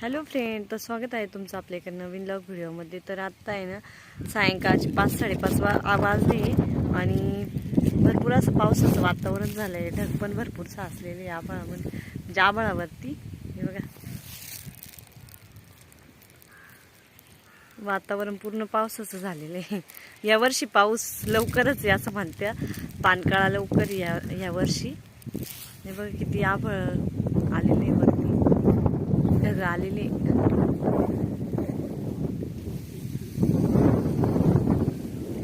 Hello friend, तर स्वागत आहे तुमचं आपल्या एका नवीन व्लॉग व्हिडिओमध्ये. तर आत्ता आहे ना सायंकाळचे 5-5:30 वाजले आणि भरपूर असं पावसाचं वातावरण झालं आहे. ढग पण भरपूर साचलेले आभाळामध्ये, म्हणजे आभाळावरती. हे बघा, वातावरण पूर्ण पावसाचं झालेलं आहे. यावर्षी पाऊस लवकरच आहे असं म्हणत्या, पानकाळा लवकर या वर्षी. हे बघा किती आभाळ आलेले वरती, ढग आलेले.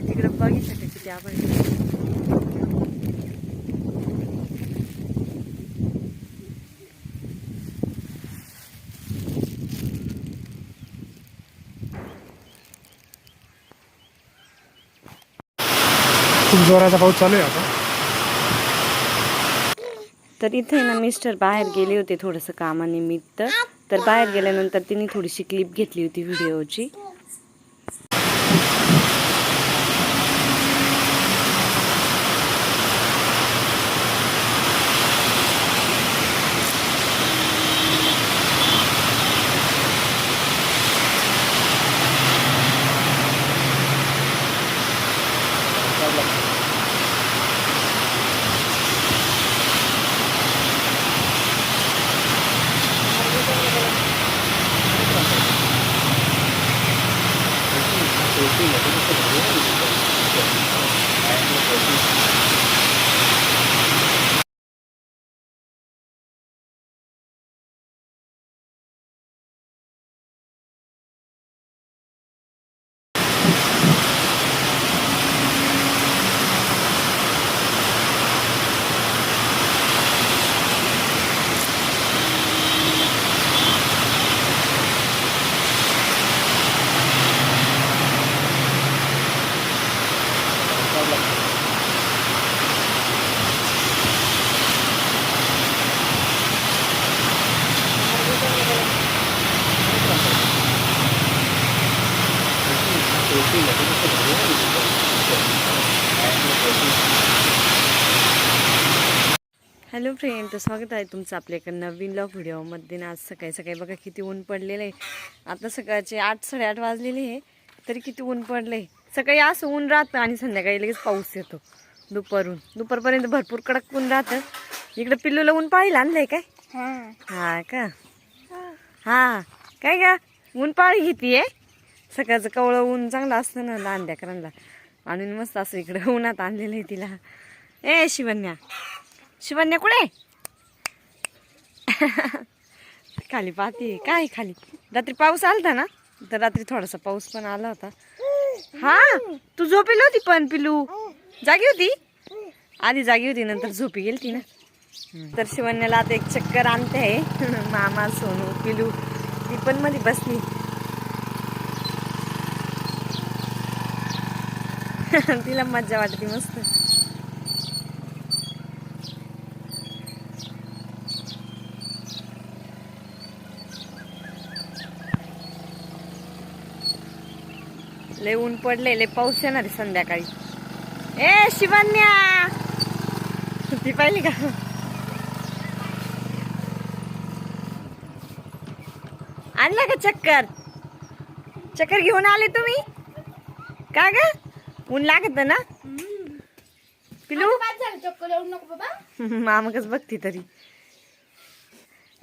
तिकडे बघितलं का किती आभाळ. खूप जोराचा पाऊस चालू आहे आता. तर इथे ना मिस्टर बाहेर गेले होते थोडंसं कामानिमित्त. तर बाहेर गेल्यानंतर तिने थोडीशी क्लिप घेतली होती व्हिडिओची. हॅलो फ्रेंड, तर स्वागत आहे तुमचं आपल्या एका नवीन व्लॉग व्हिडिओमध्ये. आज सकाळी सकाळी बघा किती ऊन पडलेलं आहे. आता सकाळचे 8-8:30 वाजलेले आहे, तरी किती ऊन पडलं आहे. सकाळी असं ऊन राहतं आणि संध्याकाळी लगेच पाऊस येतो. दुपारपर्यंत भरपूर कडक ऊन राहतं. इकडे पिल्लूला ऊन पाळीला आणलंय काय? हा का? हा काय का ऊन पाळी घेतीये. सकाळचं कवळं ऊन चांगलं असतं ना लहान लेकरांना, आणि मस्त असं इकडं उन्हात आणलेलं आहे तिला. ए शिवन्या कुठे? खाली पाहते काय खाली. रात्री पाऊस आलता ना, तर रात्री थोडासा पाऊस पण आला होता. हा, तू झोपेली होती पण पिलू जागी होती. आधी जागी होती, नंतर झोपी गेली ती ना. तर शिवन्याला आता एक चक्कर आणते आहे. मामा सोनू पिलू ती पण मध्ये बसली. तिला मज्जा वाटते मस्त. लय ऊन पडले, लय पाऊस येणार आहे संध्याकाळी. ए शिवन्या, ती पाहिली का? आणला का चक्कर घेऊन आले तुम्ही का ग? ऊन लागत ना पिलू. मामाकच बघती तरी.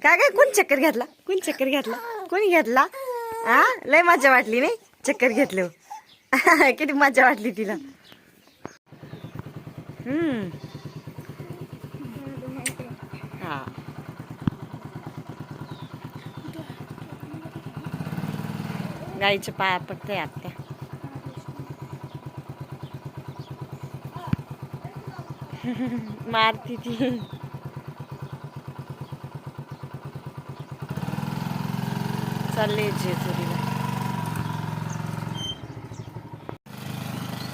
काय काय कोण चक्कर घेतला कोणी घेतला? हा, लय मजा वाटली नाही चक्कर घेतलं. किती मजा वाटली तिला. हा, गाईच्या पाया पडतंय आत्या. मारती ती. चालले जेजुरीला,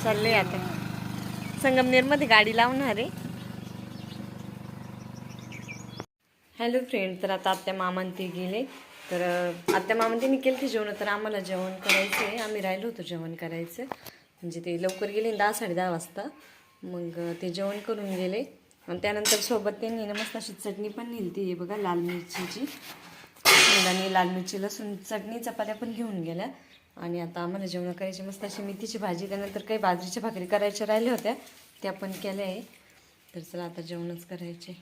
चालले आता संगमनेर मध्ये गाडी लावणार आहे. हॅलो फ्रेंड, तर आता आत्या मामान ते गेले. तर आत्या मामान त्यांनी केलं ते जेवण, तर आम्हाला जेवण करायचं आहे. आम्ही राहिलो होतो जेवण करायचं, म्हणजे ते लवकर गेले 10-10:30 वाजता. मग ते जेवण करून गेले आणि त्यानंतर सोबत त्यांनी ना मस्त अशी चटणी पण नेली ती बघा, लाल मिरचीची. मुलांनी लाल मिरची लसूण चटणी चपात्या पण घेऊन गेल्या. आणि आता आम्हाला जेवण करायची मस्त अशी मेथीची भाजी, त्यानंतर काही बाजरीच्या भाकरी करायच्या राहिल्या होत्या त्या पण केल्या आहे. तर चला आता जेवणच करायचे.